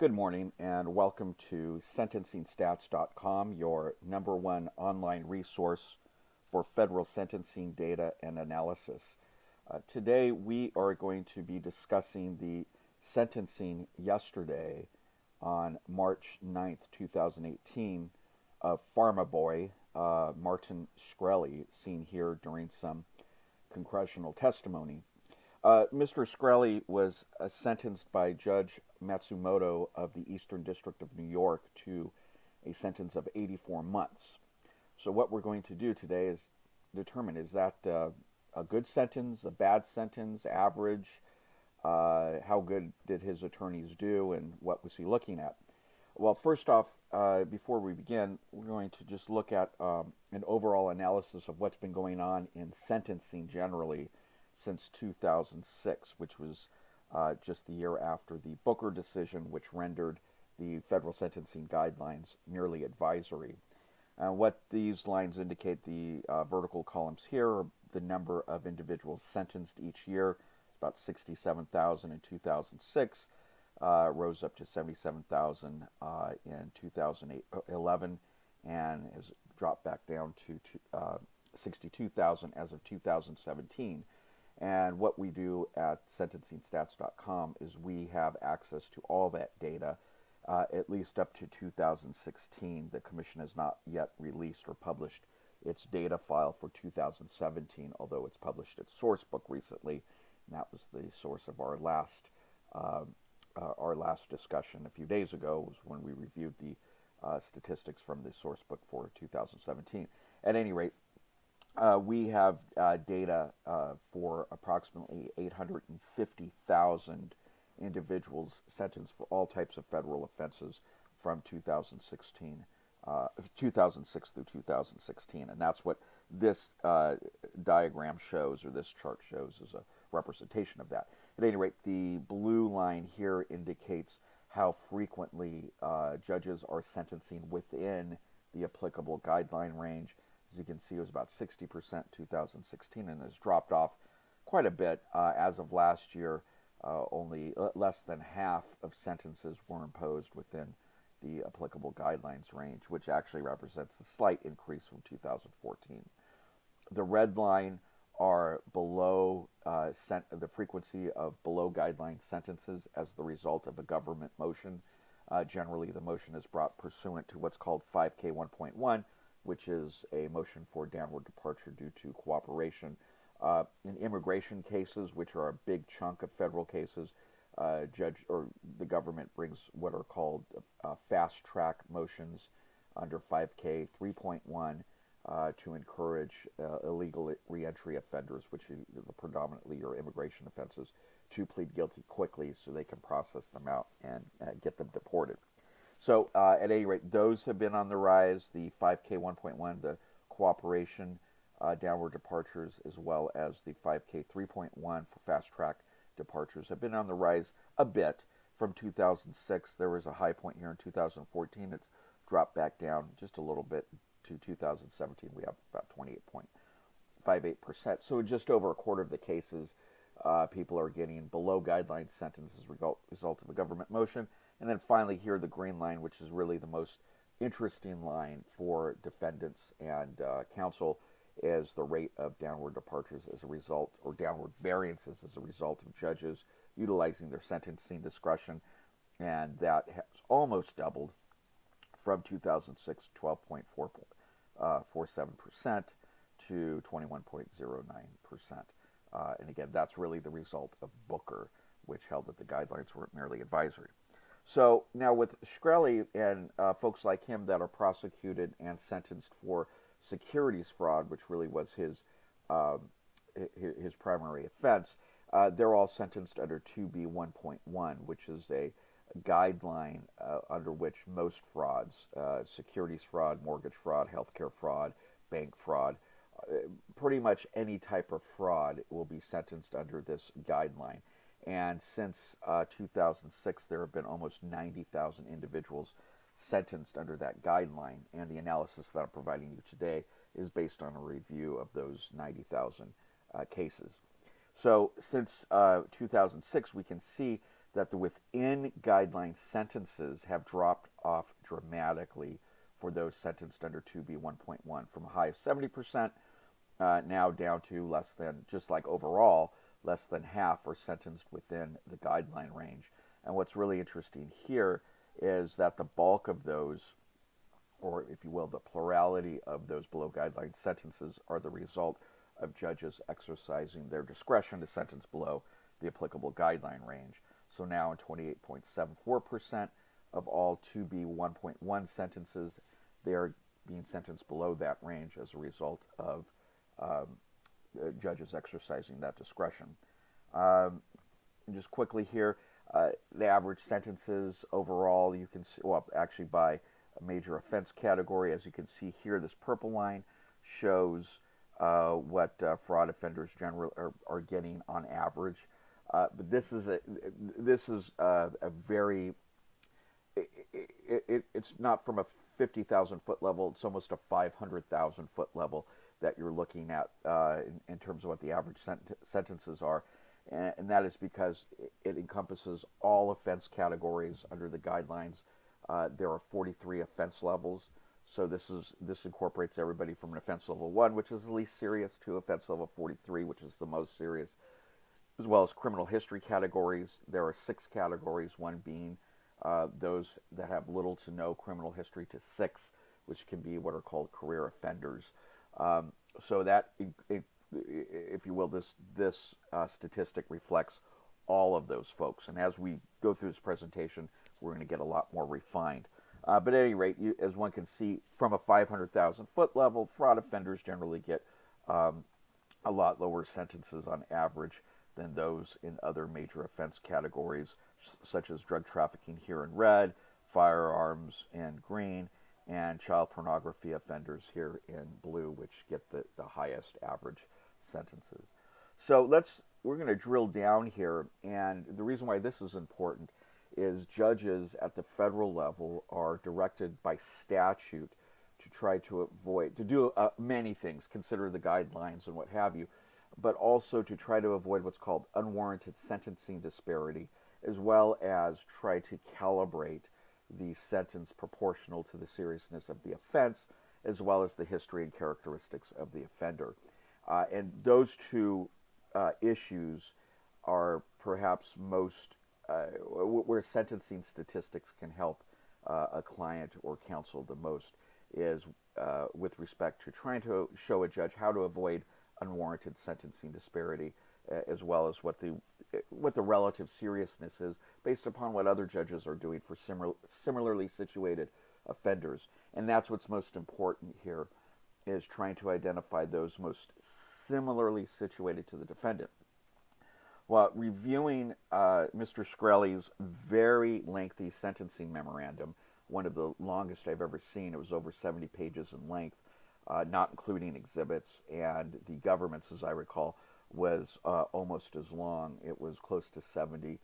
Good morning and welcome to sentencingstats.com, your number one online resource for federal sentencing data and analysis. Today we are going to be discussing the sentencing yesterday on March 9th, 2018 of Pharma Boy, Martin Shkreli, seen here during some congressional testimony. Mr. Shkreli was sentenced by Judge Matsumoto of the Eastern District of New York to a sentence of 84 months. So what we're going to do today is determine, is that a good sentence, a bad sentence, average? How good did his attorneys do, and what was he looking at? Well, first off, before we begin, we're going to just look at an overall analysis of what's been going on in sentencing generally since 2006, which was just the year after the Booker decision, which rendered the federal sentencing guidelines merely advisory. What these lines indicate, the vertical columns here, are the number of individuals sentenced each year. About 67,000 in 2006, rose up to 77,000 in 2011, and has dropped back down to 62,000 as of 2017. And what we do at sentencingstats.com is we have access to all that data, at least up to 2016. The Commission has not yet released or published its data file for 2017, although it's published its source book recently, and that was the source of our last discussion a few days ago, was when we reviewed the statistics from the source book for 2017. At any rate, we have data for approximately 850,000 individuals sentenced for all types of federal offenses from 2006 through 2016, and that's what this diagram shows, or this chart shows, as a representation of that. At any rate, the blue line here indicates how frequently judges are sentencing within the applicable guideline range. As you can see, it was about 60% in 2016 and has dropped off quite a bit. As of last year, only less than half of sentences were imposed within the applicable guidelines range, which actually represents a slight increase from 2014. The red line are below the frequency of below guideline sentences as the result of a government motion. Generally, the motion is brought pursuant to what's called 5K 1.1, which is a motion for downward departure due to cooperation. In immigration cases, which are a big chunk of federal cases, the government brings what are called fast track motions under 5K 3.1 to encourage illegal reentry offenders, which are predominantly your immigration offenses, to plead guilty quickly so they can process them out and get them deported. So at any rate, those have been on the rise, the 5K 1.1, the cooperation downward departures, as well as the 5K 3.1 for fast-track departures have been on the rise a bit from 2006. There was a high point here in 2014. It's dropped back down just a little bit to 2017. We have about 28.58%. So in just over a quarter of the cases, people are getting below guideline sentences as a result of a government motion. And then finally here, the green line, which is really the most interesting line for defendants and counsel, is the rate of downward departures as a result, or downward variances as a result of judges utilizing their sentencing discretion. And that has almost doubled from 2006, 12.47% to 21.09%. And again, that's really the result of Booker, which held that the guidelines were merely advisory. So now with Shkreli and folks like him that are prosecuted and sentenced for securities fraud, which really was his primary offense, they're all sentenced under 2B 1.1, which is a guideline under which most frauds, securities fraud, mortgage fraud, healthcare fraud, bank fraud, pretty much any type of fraud will be sentenced under this guideline. And since 2006, there have been almost 90,000 individuals sentenced under that guideline. And the analysis that I'm providing you today is based on a review of those 90,000 cases. So since 2006, we can see that the within guideline sentences have dropped off dramatically for those sentenced under 2B 1.1 from a high of 70% now down to less than, just like overall, less than half are sentenced within the guideline range. And what's really interesting here is that the bulk of those, or if you will, the plurality of those below guideline sentences are the result of judges exercising their discretion to sentence below the applicable guideline range. So now in 28.74% of all 2B 1.1 sentences, they are being sentenced below that range as a result of judges exercising that discretion. Just quickly here, the average sentences overall, you can see, well, actually by a major offense category, as you can see here, this purple line shows what fraud offenders generally are getting on average. But this is a very, it's not from a 50,000 foot level, it's almost a 500,000 foot level that you're looking at in terms of what the average sentences are. And that is because it encompasses all offense categories under the guidelines. There are 43 offense levels, so this incorporates everybody from an offense level 1, which is the least serious, to offense level 43, which is the most serious, as well as criminal history categories. There are 6 categories, one being those that have little to no criminal history, to 6, which can be what are called career offenders. So that, if you will, this statistic reflects all of those folks. And as we go through this presentation, we're going to get a lot more refined. But at any rate, as one can see, from a 500,000 foot level, fraud offenders generally get a lot lower sentences on average than those in other major offense categories, such as drug trafficking here in red, firearms in green, and child pornography offenders here in blue, which get the highest average sentences. So we're going to drill down here, and the reason why this is important is judges at the federal level are directed by statute to try to avoid, to do many things, consider the guidelines and what have you, but also to try to avoid what's called unwarranted sentencing disparity, as well as try to calibrate the sentence proportional to the seriousness of the offense, as well as the history and characteristics of the offender. And those two issues are perhaps most where sentencing statistics can help a client or counsel the most, is with respect to trying to show a judge how to avoid unwarranted sentencing disparity, as well as what the relative seriousness is based upon what other judges are doing for similarly situated offenders. And that's what's most important here, is trying to identify those most similarly situated to the defendant. Well, reviewing Mr. Shkreli's very lengthy sentencing memorandum, one of the longest I've ever seen, it was over 70 pages in length, not including exhibits, and the government's, as I recall, was almost as long. It was close to 70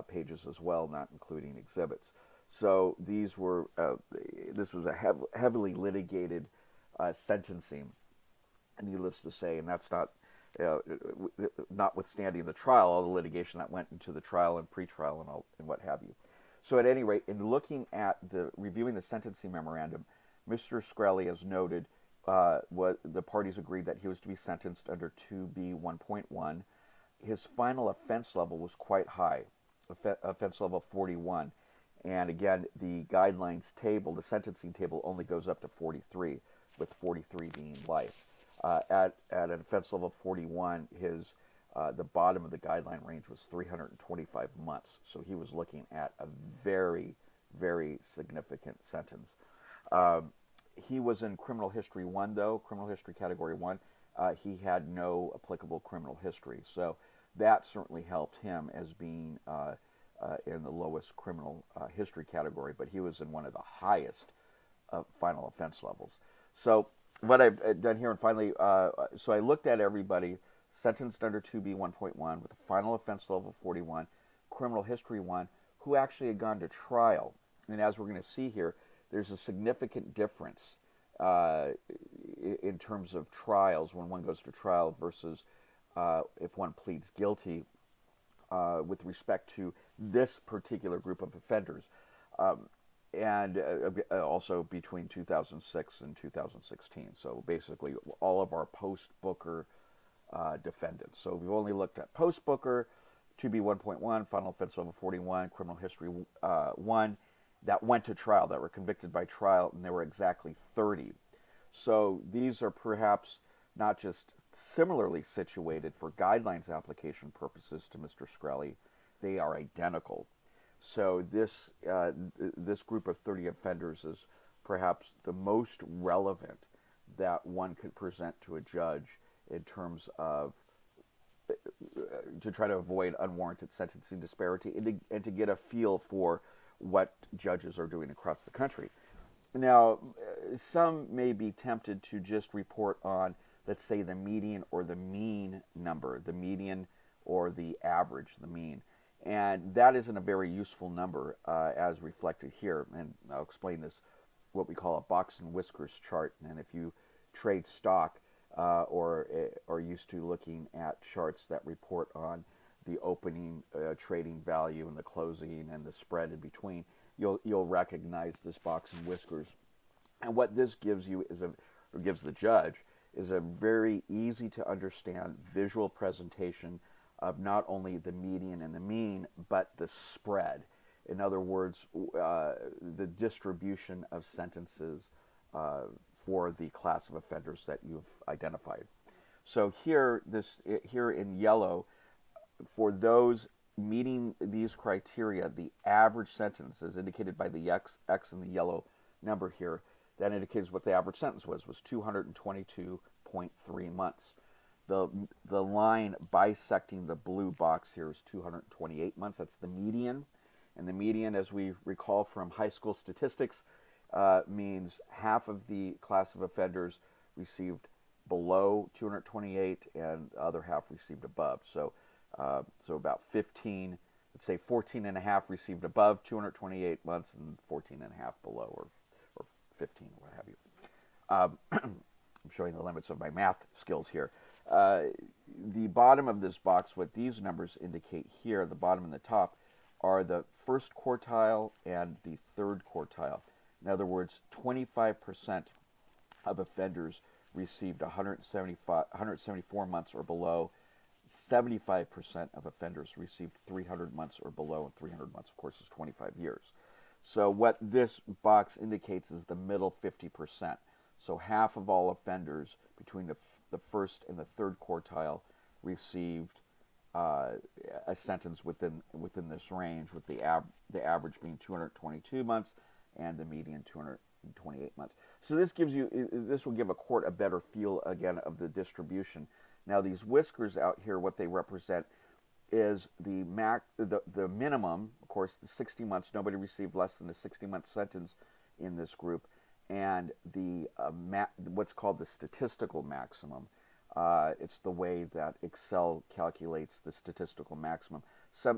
pages as well, not including exhibits. So this was a heavily litigated sentencing, needless to say, and that's not, notwithstanding the trial, all the litigation that went into the trial and pretrial and what have you. So at any rate, in looking at reviewing the sentencing memorandum, Mr. Shkreli has noted what the parties agreed that he was to be sentenced under 2B 1.1. His final offense level was quite high, offense level 41. And again, the guidelines table, the sentencing table, only goes up to 43, with 43 being life. At an offense level 41, the bottom of the guideline range was 325 months. So he was looking at a very, very significant sentence. He was in criminal history 1, though, criminal history category 1. He had no applicable criminal history. So that certainly helped him as being in the lowest criminal history category, but he was in one of the highest final offense levels. So what I've done here, and finally, so I looked at everybody sentenced under 2B 1.1 with a final offense level 41, criminal history 1, who actually had gone to trial. And as we're going to see here, there's a significant difference in terms of trials when one goes to trial versus if one pleads guilty with respect to this particular group of offenders, um, and also between 2006 and 2016. So basically, all of our post-Booker defendants. So we've only looked at post-Booker, 2B 1.1, final offense level 41, criminal history 1, that went to trial, that were convicted by trial, and there were exactly 30. So these are perhaps not just similarly situated for guidelines application purposes to Mr. Shkreli, they are identical. So this group of 30 offenders is perhaps the most relevant that one could present to a judge in terms of to try to avoid unwarranted sentencing disparity and to get a feel for what judges are doing across the country. Now, some may be tempted to just report on, let's say, the median or the mean number, the median or the average, the mean. And that isn't a very useful number as reflected here. And I'll explain this, what we call a box and whiskers chart. And if you trade stock or are used to looking at charts that report on the opening trading value and the closing and the spread in between, you'll recognize this box and whiskers. And what this gives you is or gives the judge is a very easy to understand visual presentation of not only the median and the mean, but the spread. In other words, the distribution of sentences for the class of offenders that you've identified. So here in yellow, for those meeting these criteria, the average sentence is indicated by the X in the yellow number here. That indicates what the average sentence was 222.3 months. The line bisecting the blue box here is 228 months. That's the median. And the median, as we recall from high school statistics, means half of the class of offenders received below 228 and the other half received above. So about 15, let's say 14 and a half received above 228 months and 14 and a half below, or 15, or what have you. I'm showing the limits of my math skills here. The bottom of this box, what these numbers indicate here, the bottom and the top, are the first quartile and the third quartile. In other words, 25% of offenders received 174 months or below. 75% of offenders received 300 months or below, and 300 months, of course, is 25 years. So what this box indicates is the middle 50%. So half of all offenders between the first and the third quartile received a sentence within this range, with the average being 222 months and the median 228 months. So this will give a court a better feel again of the distribution. Now these whiskers out here, what they represent is the minimum, of course, the 60 months. Nobody received less than a 60-month sentence in this group, and the what's called the statistical maximum. It's the way that Excel calculates the statistical maximum.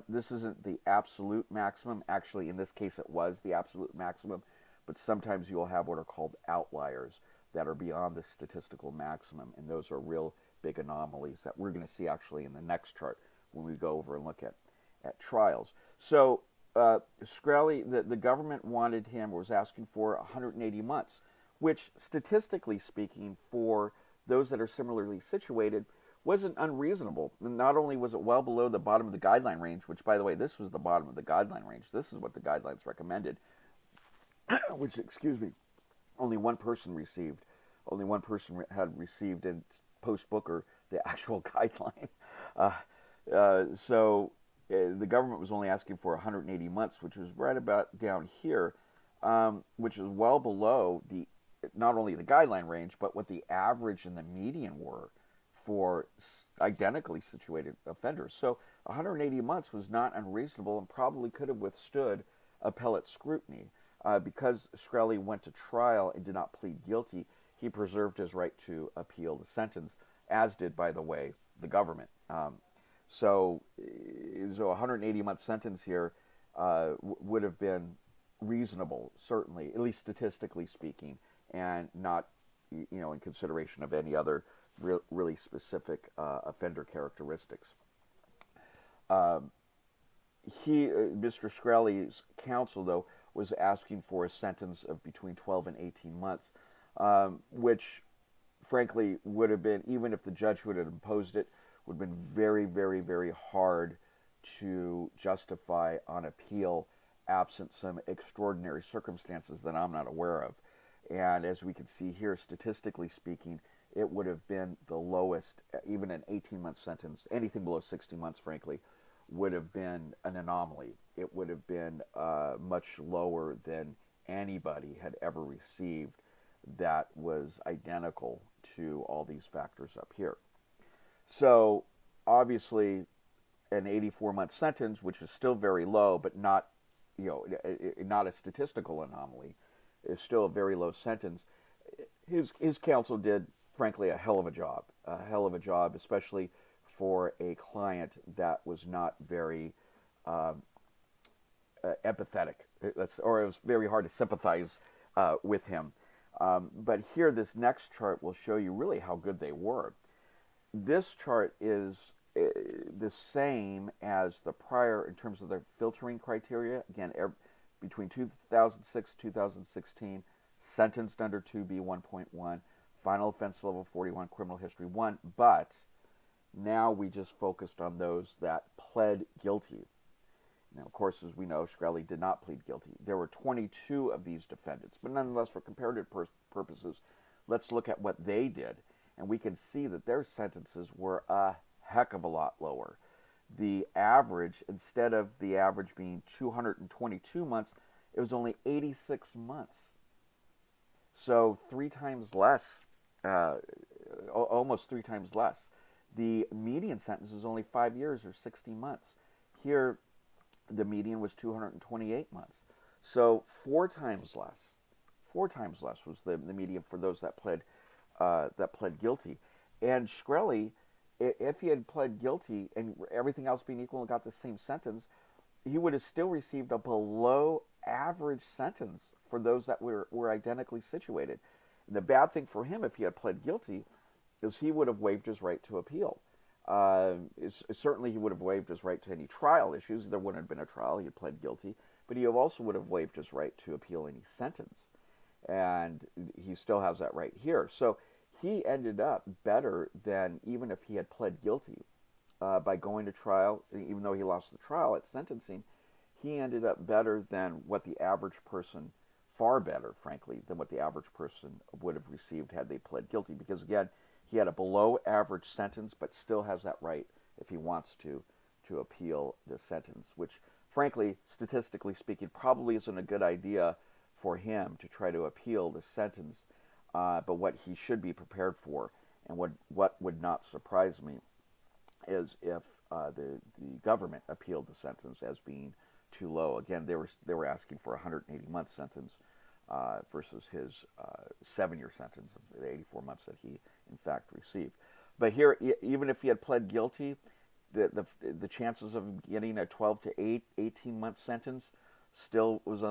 This isn't the absolute maximum. Actually, in this case, it was the absolute maximum, but sometimes you'll have what are called outliers that are beyond the statistical maximum, and those are real big anomalies that we're going to see actually in the next chart when we go over and look at trials. So Shkreli, the government wanted him, or was asking for 180 months, which statistically speaking, for those that are similarly situated, wasn't unreasonable. Not only was it well below the bottom of the guideline range, which, by the way, this was the bottom of the guideline range. This is what the guidelines recommended, which, excuse me, only one person had received in post-Booker the actual guideline. So the government was only asking for 180 months, which was right about down here, which is well below not only the guideline range, but what the average and the median were for identically situated offenders. So 180 months was not unreasonable and probably could have withstood appellate scrutiny. Because Shkreli went to trial and did not plead guilty, he preserved his right to appeal the sentence, as did, by the way, the government. So a 180-month sentence here would have been reasonable, certainly, at least statistically speaking, and not, in consideration of any other really specific offender characteristics. Mr. Shkreli's counsel, though, was asking for a sentence of between 12 and 18 months, which, frankly, would have been, even if the judge would have imposed it, would have been very, very, very hard to justify on appeal absent some extraordinary circumstances that I'm not aware of. And as we can see here, statistically speaking, it would have been the lowest, even an 18-month sentence, anything below 60 months, frankly, would have been an anomaly. It would have been much lower than anybody had ever received that was identical to all these factors up here. So, obviously, an 84-month sentence, which is still very low, but not, not a statistical anomaly, is still a very low sentence. His counsel did, frankly, a hell of a job, especially for a client that was not very um, empathetic, or it was very hard to sympathize with him. But here, this next chart will show you really how good they were. This chart is the same as the prior in terms of the filtering criteria. Again, between 2006 2016, sentenced under 2B 1.1, final offense level 41, criminal history 1, but now we just focused on those that pled guilty. Now, of course, as we know, Shkreli did not plead guilty. There were 22 of these defendants, but nonetheless, for comparative purposes, let's look at what they did, and we can see that their sentences were a heck of a lot lower. The average, instead of the average being 222 months, it was only 86 months. So 3 times less, almost 3 times less. The median sentence was only 5 years or 60 months. Here, the median was 228 months. So 4 times less. 4 times less was the median for those that pled guilty. And Shkreli, if he had pled guilty and everything else being equal and got the same sentence, he would have still received a below average sentence for those that were identically situated. And the bad thing for him, if he had pled guilty, is he would have waived his right to appeal. Certainly, he would have waived his right to any trial issues. There wouldn't have been a trial. He had pled guilty, but he also would have waived his right to appeal any sentence, and he still has that right here. So he ended up better than even if he had pled guilty by going to trial. Even though he lost the trial at sentencing, he ended up better than what the average person, far better, frankly, than what the average person would have received had they pled guilty. Because again, he had a below average sentence, but still has that right, if he wants to appeal the sentence, which, frankly, statistically speaking, probably isn't a good idea for him to try to appeal the sentence. But what he should be prepared for, and what would not surprise me, is if the government appealed the sentence as being too low. Again, they were asking for a 180-month sentence versus his 7-year sentence of the 84 months that he in fact received. But here, even if he had pled guilty, the chances of getting a 12 to 18-month sentence still was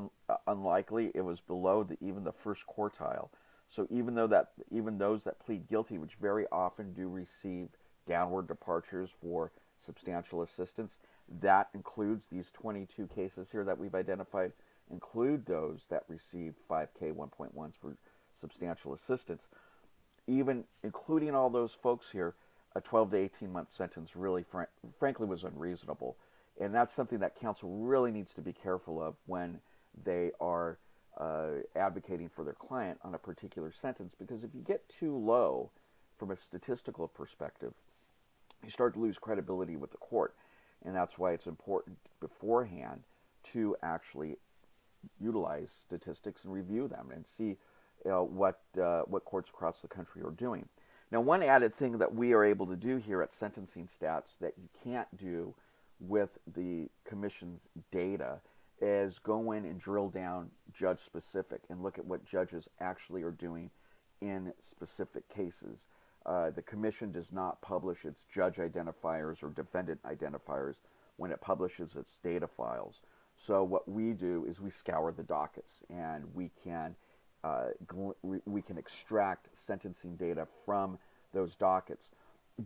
unlikely. It was below even the first quartile. So even those that plead guilty, which very often do receive downward departures for substantial assistance, that includes these 22 cases here that we've identified, include those that received 5K 1.1s for substantial assistance. Even including all those folks here, a 12 to 18-month sentence really, frankly, was unreasonable. And that's something that counsel really needs to be careful of when they are advocating for their client on a particular sentence, because if you get too low from a statistical perspective, you start to lose credibility with the court. And that's why it's important beforehand to actually utilize statistics and review them and see what courts across the country are doing. Now, one added thing that we are able to do here at Sentencing Stats that you can't do with the Commission's data is go in and drill down judge specific and look at what judges actually are doing in specific cases. The Commission does not publish its judge identifiers or defendant identifiers when it publishes its data files. So what we do is we scour the dockets, and we can extract sentencing data from those dockets.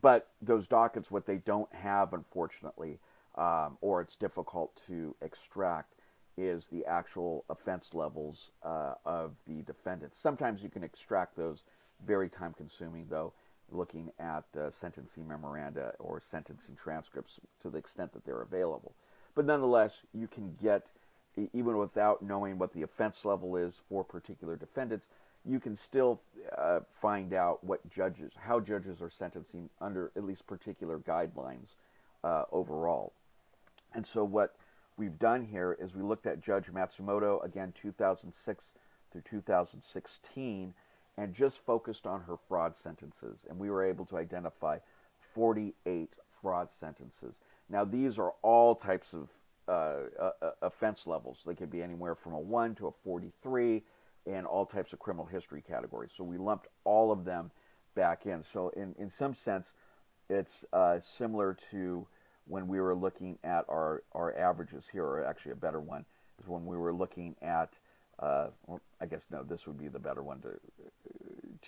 But those dockets, what they don't have, unfortunately, or it's difficult to extract, is the actual offense levels of the defendants. Sometimes you can extract those, very time consuming though, looking at sentencing memoranda or sentencing transcripts to the extent that they're available. But nonetheless, you can get, even without knowing what the offense level is for particular defendants, you can still find out how judges are sentencing under at least particular guidelines overall. And so what we've done here is we looked at Judge Matsumoto, again, 2006 through 2016, and just focused on her fraud sentences. And we were able to identify 48 fraud sentences. Now, these are all types of offense levels. They could be anywhere from a 1 to a 43, and all types of criminal history categories. So we lumped all of them back in. So in some sense, it's similar to when we were looking at our averages here, or actually a better one is when we were looking at, well, I guess no, this would be the better one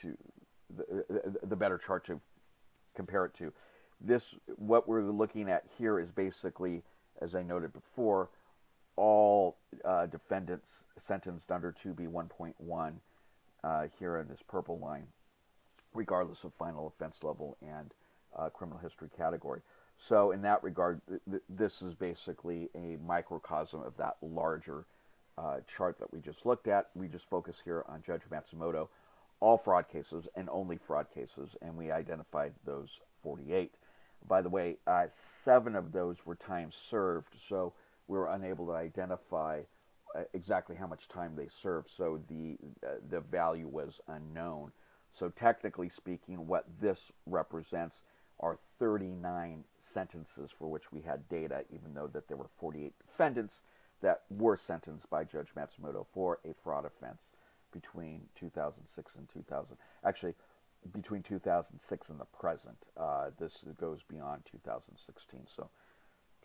to the better chart to compare it to. What we're looking at here is basically, as I noted before, all defendants sentenced under 2B1.1 here in this purple line, regardless of final offense level and criminal history category. So in that regard, this is basically a microcosm of that larger chart that we just looked at. We just focus here on Judge Matsumoto, all fraud cases and only fraud cases, and we identified those 48. By the way, 7 of those were time served, so we were unable to identify exactly how much time they served, so the value was unknown. So technically speaking, what this represents are 39 sentences for which we had data, even though that there were 48 defendants that were sentenced by Judge Matsumoto for a fraud offense between 2006 and 2000. Actually, between 2006 and the present. This goes beyond 2016. So,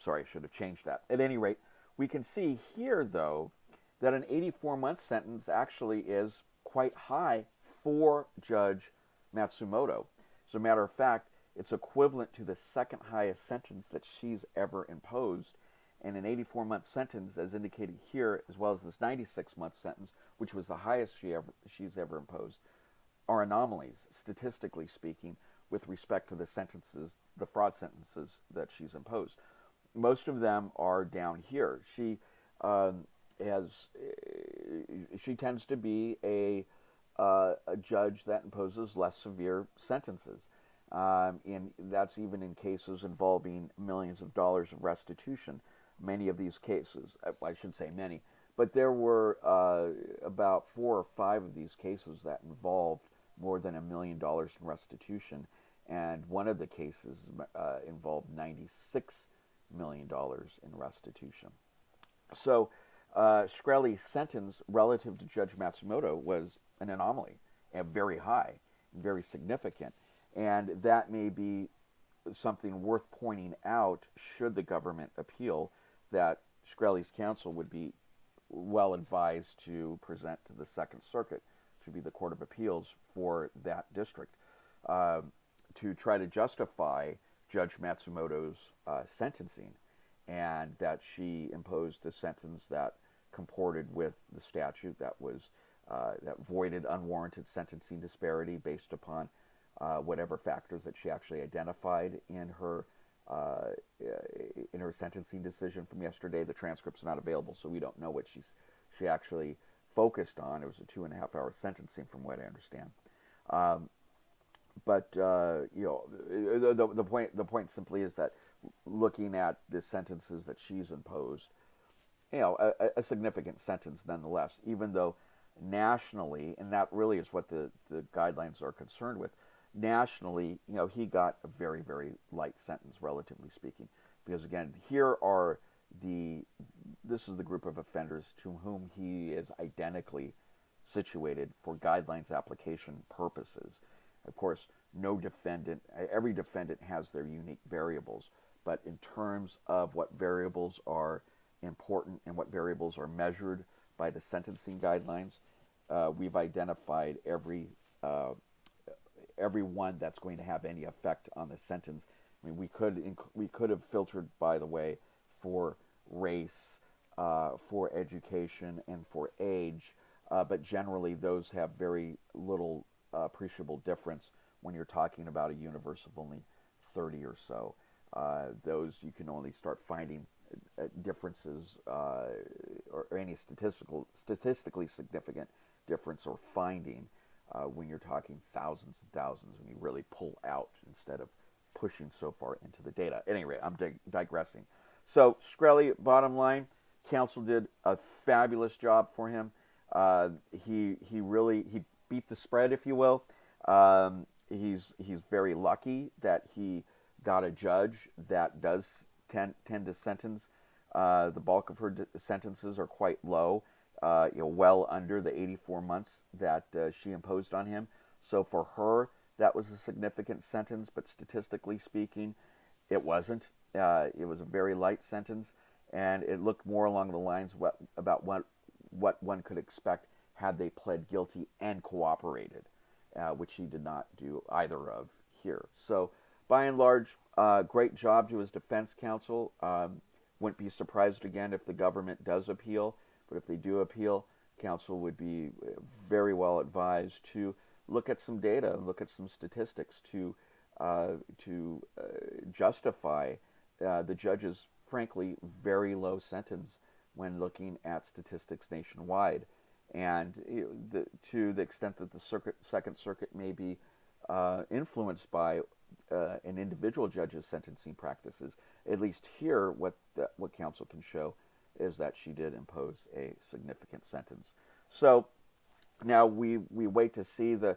sorry, I should have changed that. At any rate, we can see here, though, that an 84-month sentence actually is quite high for Judge Matsumoto. As a matter of fact, it's equivalent to the second highest sentence that she's ever imposed. And an 84-month sentence, as indicated here, as well as this 96-month sentence, which was the highest she's ever imposed, are anomalies, statistically speaking, with respect to the sentences, the fraud sentences that she's imposed. Most of them are down here. She tends to be a judge that imposes less severe sentences. And that's even in cases involving millions of dollars of restitution. Many of these cases, I should say many, but there were about 4 or 5 of these cases that involved more than $1 million in restitution, and one of the cases involved $96 million in restitution. So Shkreli's sentence relative to Judge Matsumoto was an anomaly, and very high, very significant. And that may be something worth pointing out should the government appeal, that Shkreli's counsel would be well advised to present to the Second Circuit, to be the Court of Appeals for that district, to try to justify Judge Matsumoto's sentencing, and that she imposed a sentence that comported with the statute, that voided unwarranted sentencing disparity based upon whatever factors that she actually identified in her sentencing decision from yesterday. The transcript's not available, so we don't know what she actually focused on. It was a 2.5-hour sentencing, from what I understand. But the point simply is that looking at the sentences that she's imposed, a significant sentence nonetheless, even though nationally, and that really is what the guidelines are concerned with, nationally, he got a very, very light sentence, relatively speaking, because again, this is the group of offenders to whom he is identically situated for guidelines application purposes. Of course, every defendant has their unique variables, but in terms of what variables are important and what variables are measured by the sentencing guidelines, we've identified every one that's going to have any effect on the sentence. I mean, we could have filtered, by the way, for race, for education, and for age, but generally those have very little appreciable difference when you're talking about a universe of only 30 or so. Those you can only start finding differences or any statistically significant difference or finding when you're talking thousands and thousands when you really pull out instead of pushing so far into the data. Anyway, I'm digressing. So Shkreli, bottom line, counsel did a fabulous job for him. He really beat the spread, if you will. He's very lucky that he got a judge that does tend to sentence. The bulk of her sentences are quite low, well under the 84 months that she imposed on him. So for her, that was a significant sentence, but statistically speaking, it wasn't. It was a very light sentence, and it looked more along the lines about what one could expect had they pled guilty and cooperated, which he did not do either of here. So by and large, great job to his defense counsel. Wouldn't be surprised again if the government does appeal, but if they do appeal, counsel would be very well advised to look at some data and look at some statistics to justify the judge's, frankly, very low sentence when looking at statistics nationwide. And to the extent that the Second Circuit may be influenced by an individual judge's sentencing practices, at least here, what counsel can show is that she did impose a significant sentence. So now we wait to see the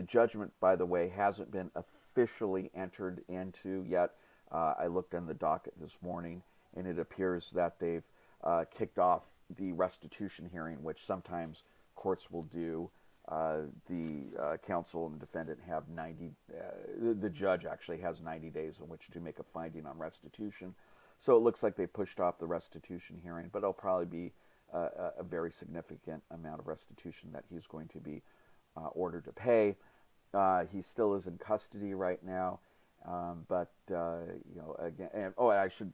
judgment. By the way, hasn't been officially entered into yet. I looked on the docket this morning, and it appears that they've kicked off the restitution hearing, which sometimes courts will do. The counsel and defendant have 90. The judge actually has 90 days in which to make a finding on restitution. So it looks like they pushed off the restitution hearing, but it'll probably be a very significant amount of restitution that he's going to be ordered to pay. He still is in custody right now, but again, and I should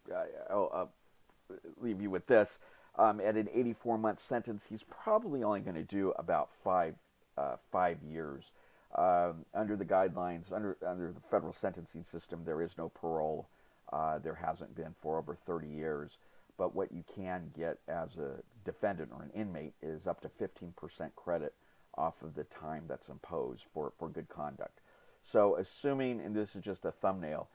leave you with this. At an 84-month sentence, he's probably only going to do about 5 years. Under the guidelines, under the federal sentencing system, there is no parole. There hasn't been for over 30 years. But what you can get as a defendant or an inmate is up to 15% credit off of the time that's imposed for good conduct. So assuming, and this is just a thumbnail,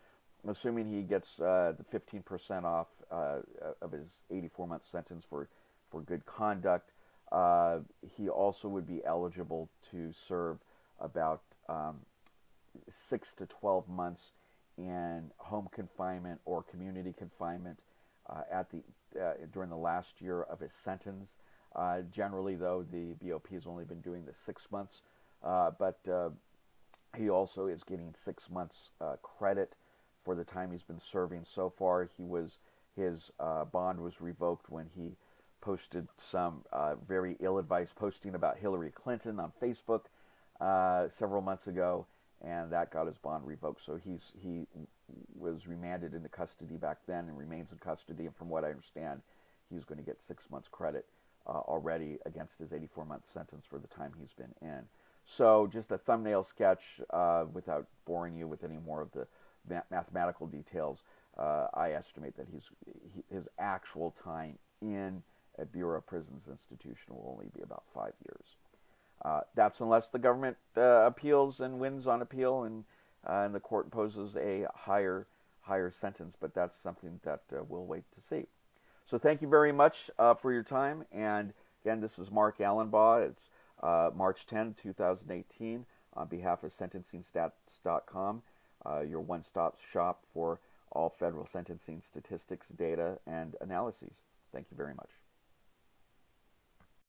assuming he gets the 15% off of his 84-month sentence for good conduct, he also would be eligible to serve about 6 to 12 months in home confinement or community confinement during the last year of his sentence. Generally, though, the BOP has only been doing the 6 months, but he also is getting 6 months credit for the time he's been serving so far. His bond was revoked when he posted some very ill-advised posting about Hillary Clinton on Facebook several months ago, and that got his bond revoked. So he was remanded into custody back then and remains in custody, and from what I understand, he's going to get 6 months credit already against his 84-month sentence for the time he's been in. So just a thumbnail sketch without boring you with any more of the mathematical details. I estimate that his actual time in a Bureau of Prisons institution will only be about 5 years. That's unless the government appeals and wins on appeal, and the court imposes a higher sentence. But that's something that we'll wait to see. So thank you very much for your time. And again, this is Mark Allenbaugh. It's March 10, 2018, on behalf of sentencingstats.com, your one-stop shop for all federal sentencing statistics, data, and analyses. Thank you very much.